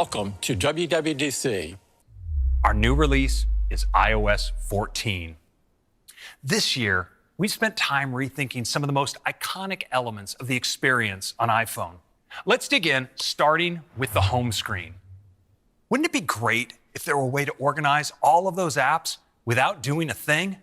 Welcome to WWDC. Our new release is iOS 14. This year, we spent time rethinking some of the most iconic elements of the experience on iPhone. Let's dig in, starting with the home screen. Wouldn't it be great if there were a way to organize all of those apps without doing a thing?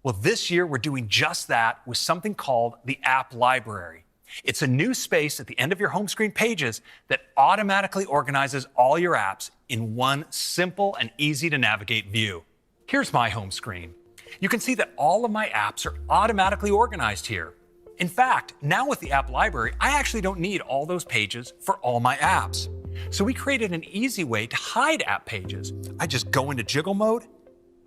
Well, this year we're doing just that with something called the App Library. It's a new space at the end of your home screen pages that automatically organizes all your apps in one simple and easy to navigate view. Here's my home screen. You can see that all of my apps are automatically organized here. In fact, now with the App Library, I actually don't need all those pages for all my apps. So we created an easy way to hide app pages. I just go into jiggle mode,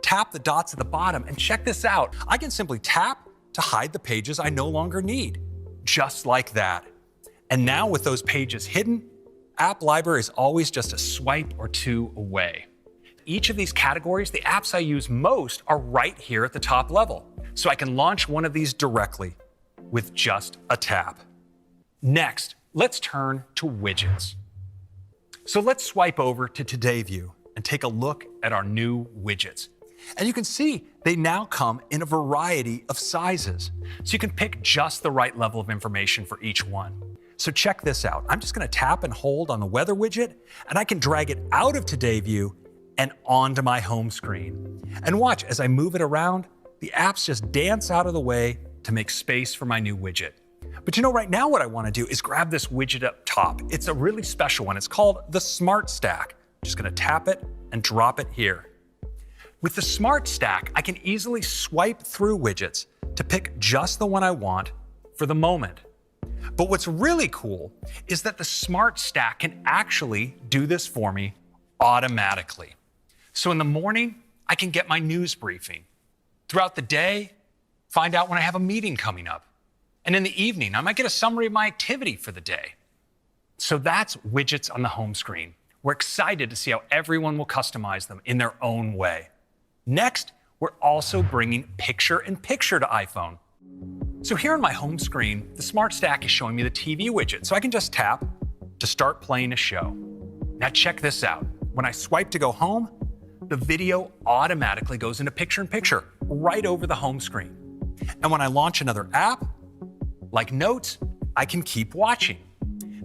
tap the dots at the bottom, and check this out. I can simply tap to hide the pages I no longer need. Just like that. And now with those pages hidden, App Library is always just a swipe or two away. Each of these categories, the apps I use most, are right here at the top level. So I can launch one of these directly with just a tap. Next, let's turn to widgets. So let's swipe over to Today View and take a look at our new widgets. And you can see they now come in a variety of sizes. So you can pick just the right level of information for each one. So check this out. I'm just going to tap and hold on the weather widget, and I can drag it out of Today View and onto my home screen. And watch, as I move it around, the apps just dance out of the way to make space for my new widget. But you know, right now what I want to do is grab this widget up top. It's a really special one. It's called the Smart Stack. I'm just going to tap it and drop it here. With the Smart Stack, I can easily swipe through widgets to pick just the one I want for the moment. But what's really cool is that the Smart Stack can actually do this for me automatically. So in the morning, I can get my news briefing. Throughout the day, find out when I have a meeting coming up. And in the evening, I might get a summary of my activity for the day. So that's widgets on the home screen. We're excited to see how everyone will customize them in their own way. Next, we're also bringing picture-in-picture to iPhone. So here on my home screen, the Smart Stack is showing me the TV widget, so I can just tap to start playing a show. Now check this out. When I swipe to go home, the video automatically goes into picture-in-picture right over the home screen. And when I launch another app, like Notes, I can keep watching.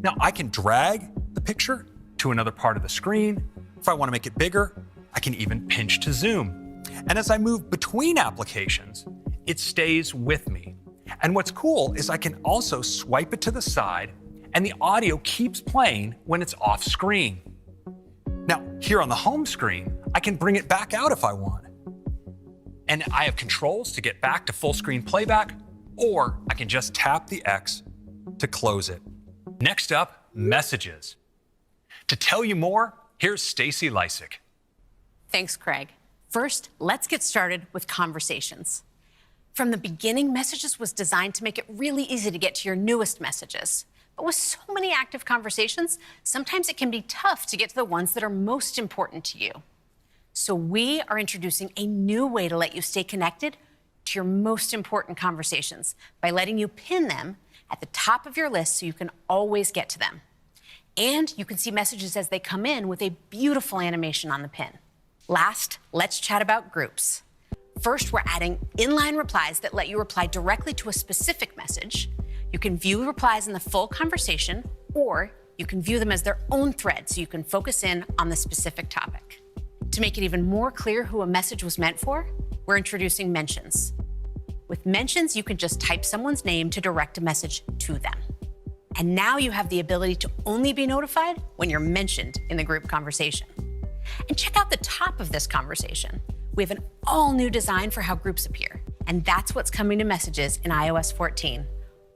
Now I can drag the picture to another part of the screen. If I want to make it bigger, I can even pinch to zoom. And as I move between applications, it stays with me. And what's cool is I can also swipe it to the side, and the audio keeps playing when it's off screen. Now, here on the home screen, I can bring it back out if I want. And I have controls to get back to full screen playback, or I can just tap the X to close it. Next up, messages. To tell you more, here's Stacy Lysick. Thanks, Craig. First, let's get started with conversations. From the beginning, Messages was designed to make it really easy to get to your newest messages. But with so many active conversations, sometimes it can be tough to get to the ones that are most important to you. So we are introducing a new way to let you stay connected to your most important conversations by letting you pin them at the top of your list so you can always get to them. And you can see messages as they come in with a beautiful animation on the pin. Last, let's chat about groups. First, we're adding inline replies that let you reply directly to a specific message. You can view replies in the full conversation, or you can view them as their own thread so you can focus in on the specific topic. To make it even more clear who a message was meant for, we're introducing mentions. With mentions, you can just type someone's name to direct a message to them. And now you have the ability to only be notified when you're mentioned in the group conversation. And check out the top of this conversation. We have an all-new design for how groups appear. And that's what's coming to Messages in iOS 14.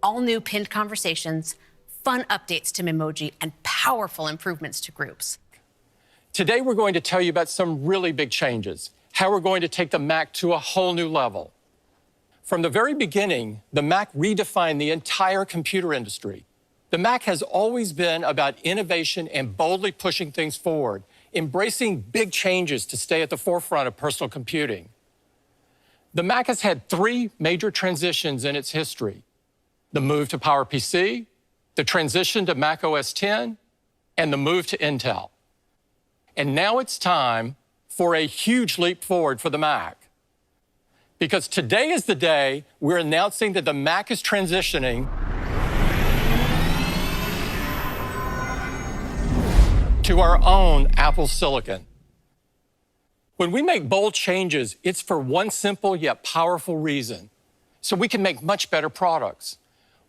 All new pinned conversations, fun updates to Memoji, and powerful improvements to groups. Today, we're going to tell you about some really big changes, how we're going to take the Mac to a whole new level. From the very beginning, the Mac redefined the entire computer industry. The Mac has always been about innovation and boldly pushing things forward, embracing big changes to stay at the forefront of personal computing. The Mac has had three major transitions in its history: the move to PowerPC, the transition to Mac OS X, and the move to Intel. And now it's time for a huge leap forward for the Mac. Because today is the day we're announcing that the Mac is transitioning to our own Apple Silicon. When we make bold changes, it's for one simple yet powerful reason, so we can make much better products.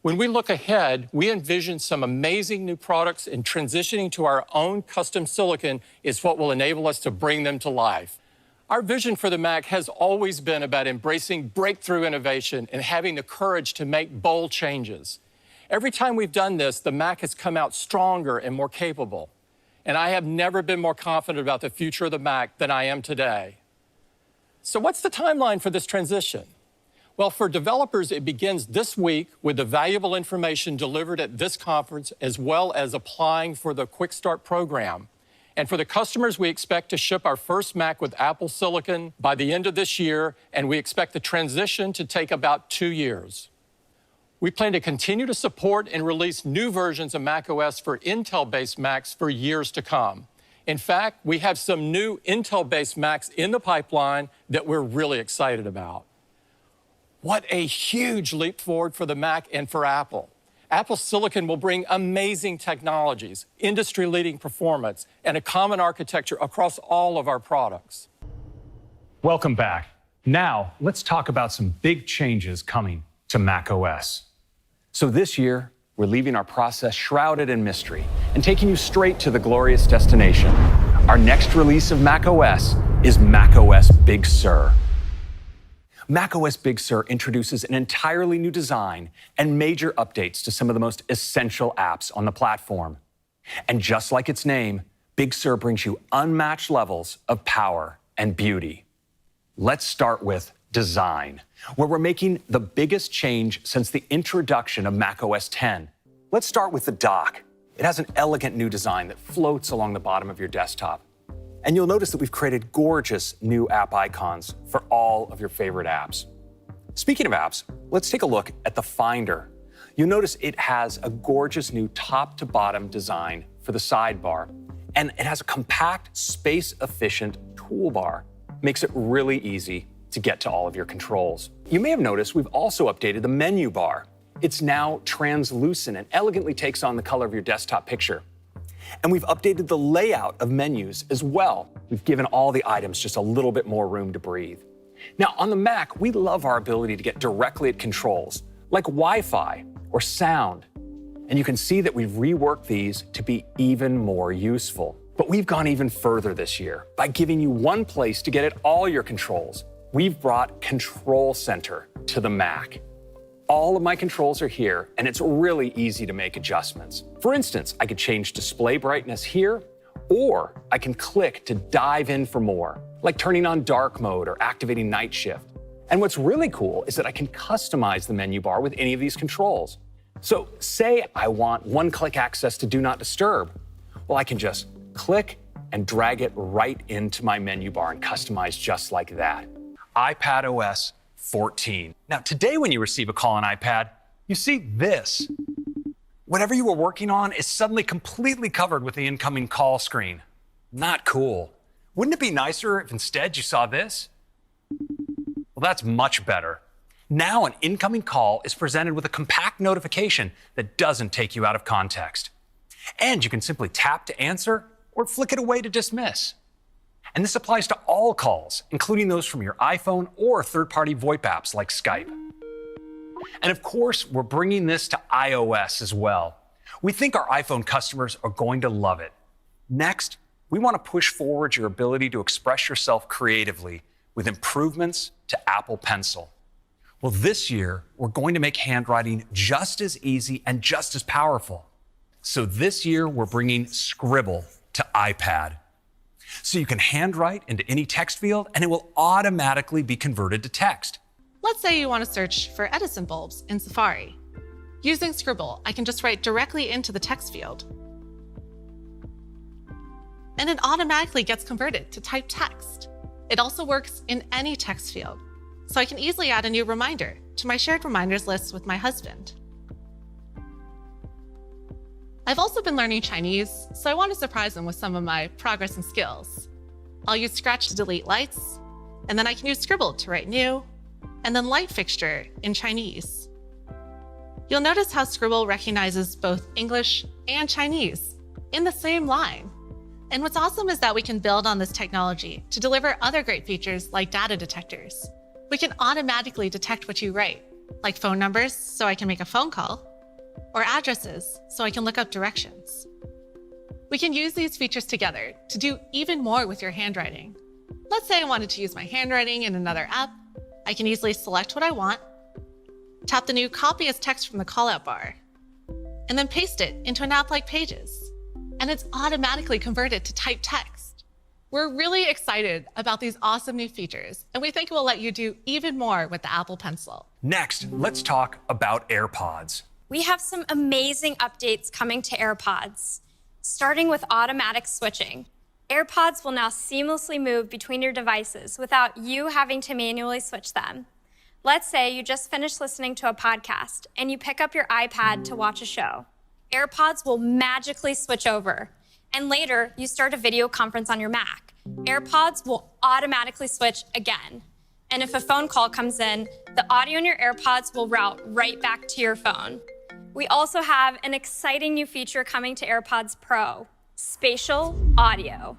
When we look ahead, we envision some amazing new products, and transitioning to our own custom silicon is what will enable us to bring them to life. Our vision for the Mac has always been about embracing breakthrough innovation and having the courage to make bold changes. Every time we've done this, the Mac has come out stronger and more capable. And I have never been more confident about the future of the Mac than I am today. So what's the timeline for this transition? Well, for developers, it begins this week with the valuable information delivered at this conference, as well as applying for the Quick Start program. And for the customers, we expect to ship our first Mac with Apple Silicon by the end of this year, and we expect the transition to take about 2 years. We plan to continue to support and release new versions of macOS for Intel-based Macs for years to come. In fact, we have some new Intel-based Macs in the pipeline that we're really excited about. What a huge leap forward for the Mac and for Apple. Apple Silicon will bring amazing technologies, industry-leading performance, and a common architecture across all of our products. Welcome back. Now, let's talk about some big changes coming to macOS. So this year, we're leaving our process shrouded in mystery and taking you straight to the glorious destination. Our next release of macOS is macOS Big Sur. macOS Big Sur introduces an entirely new design and major updates to some of the most essential apps on the platform. And just like its name, Big Sur brings you unmatched levels of power and beauty. Let's start with design, where we're making the biggest change since the introduction of macOS 10. Let's start with the dock. It has an elegant new design that floats along the bottom of your desktop. And you'll notice that we've created gorgeous new app icons for all of your favorite apps. Speaking of apps, let's take a look at the Finder. You'll notice it has a gorgeous new top-to-bottom design for the sidebar, and it has a compact, space-efficient toolbar. Makes it really easy to get to all of your controls. You may have noticed we've also updated the menu bar. It's now translucent and elegantly takes on the color of your desktop picture. And we've updated the layout of menus as well. We've given all the items just a little bit more room to breathe. Now, on the Mac, we love our ability to get directly at controls, like Wi-Fi or sound. And you can see that we've reworked these to be even more useful. But we've gone even further this year by giving you one place to get at all your controls. We've brought Control Center to the Mac. All of my controls are here, and it's really easy to make adjustments. For instance, I could change display brightness here, or I can click to dive in for more, like turning on dark mode or activating night shift. And what's really cool is that I can customize the menu bar with any of these controls. So say I want one-click access to Do Not Disturb. Well, I can just click and drag it right into my menu bar and customize just like that. iPadOS 14. Now, today when you receive a call on iPad, you see this. Whatever you were working on is suddenly completely covered with the incoming call screen. Not cool. Wouldn't it be nicer if instead you saw this? Well, that's much better. Now an incoming call is presented with a compact notification that doesn't take you out of context. And you can simply tap to answer or flick it away to dismiss. And this applies to all calls, including those from your iPhone or third-party VoIP apps like Skype. And of course, we're bringing this to iOS as well. We think our iPhone customers are going to love it. Next, we want to push forward your ability to express yourself creatively with improvements to Apple Pencil. Well, this year, we're going to make handwriting just as easy and just as powerful. So this year, we're bringing Scribble to iPad. So you can handwrite into any text field and it will automatically be converted to text. Let's say you want to search for Edison bulbs in Safari. Using Scribble, I can just write directly into the text field. And it automatically gets converted to typed text. It also works in any text field, so I can easily add a new reminder to my shared reminders list with my husband. I've also been learning Chinese, so I want to surprise them with some of my progress and skills. I'll use Scratch to delete lights, and then I can use Scribble to write new, and then light fixture in Chinese. You'll notice how Scribble recognizes both English and Chinese in the same line. And what's awesome is that we can build on this technology to deliver other great features like data detectors. We can automatically detect what you write, like phone numbers so I can make a phone call, or addresses so I can look up directions. We can use these features together to do even more with your handwriting. Let's say I wanted to use my handwriting in another app. I can easily select what I want, tap the new Copy as Text from the callout bar, and then paste it into an app like Pages. And it's automatically converted to typed text. We're really excited about these awesome new features, and we think it will let you do even more with the Apple Pencil. Next, let's talk about AirPods. We have some amazing updates coming to AirPods, starting with automatic switching. AirPods will now seamlessly move between your devices without you having to manually switch them. Let's say you just finished listening to a podcast and you pick up your iPad to watch a show. AirPods will magically switch over, and later you start a video conference on your Mac. AirPods will automatically switch again. And if a phone call comes in, the audio in your AirPods will route right back to your phone. We also have an exciting new feature coming to AirPods Pro, spatial audio.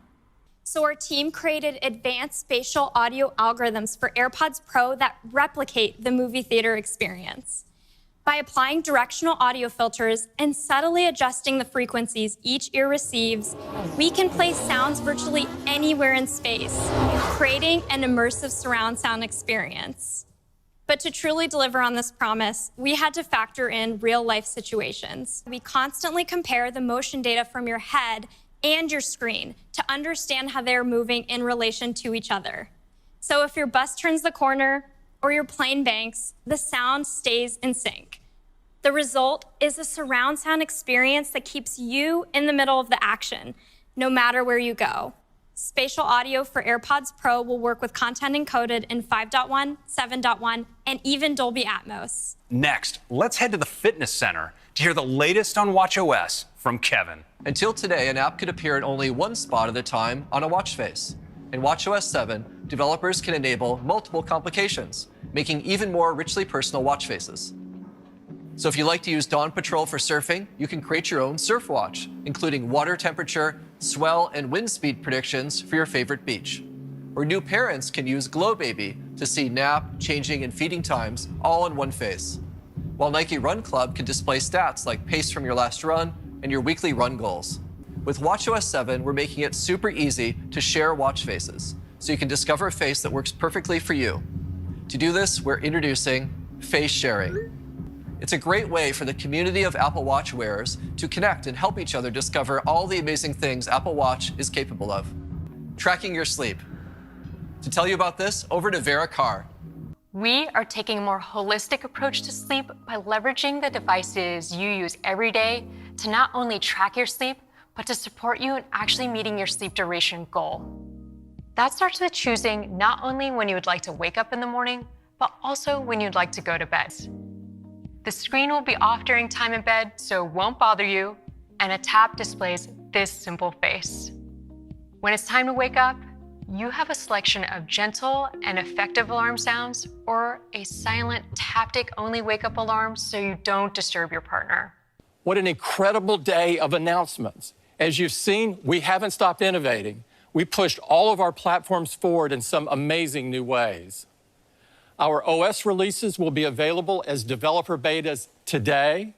So our team created advanced spatial audio algorithms for AirPods Pro that replicate the movie theater experience. By applying directional audio filters and subtly adjusting the frequencies each ear receives, we can play sounds virtually anywhere in space, creating an immersive surround sound experience. But to truly deliver on this promise, we had to factor in real-life situations. We constantly compare the motion data from your head and your screen to understand how they're moving in relation to each other. So if your bus turns the corner or your plane banks, the sound stays in sync. The result is a surround sound experience that keeps you in the middle of the action, no matter where you go. Spatial audio for AirPods Pro will work with content encoded in 5.1, 7.1, and even Dolby Atmos. Next, let's head to the fitness center to hear the latest on watchOS from Kevin. Until today, an app could appear in only one spot at a time on a watch face. In watchOS 7, developers can enable multiple complications, making even more richly personal watch faces. So if you like to use Dawn Patrol for surfing, you can create your own surf watch, including water temperature, swell, and wind speed predictions for your favorite beach. Or new parents can use Glow Baby to see nap, changing, and feeding times all in one face. While Nike Run Club can display stats like pace from your last run and your weekly run goals. With watchOS 7, we're making it super easy to share watch faces, so you can discover a face that works perfectly for you. To do this, we're introducing face sharing. It's a great way for the community of Apple Watch wearers to connect and help each other discover all the amazing things Apple Watch is capable of. Tracking your sleep. To tell you about this, over to Vera Carr. We are taking a more holistic approach to sleep by leveraging the devices you use every day to not only track your sleep, but to support you in actually meeting your sleep duration goal. That starts with choosing not only when you would like to wake up in the morning, but also when you'd like to go to bed. The screen will be off during time in bed, so it won't bother you, and a tap displays this simple face. When it's time to wake up, you have a selection of gentle and effective alarm sounds or a silent taptic-only wake-up alarm so you don't disturb your partner. What an incredible day of announcements. As you've seen, we haven't stopped innovating. We pushed all of our platforms forward in some amazing new ways. Our OS releases will be available as developer betas today,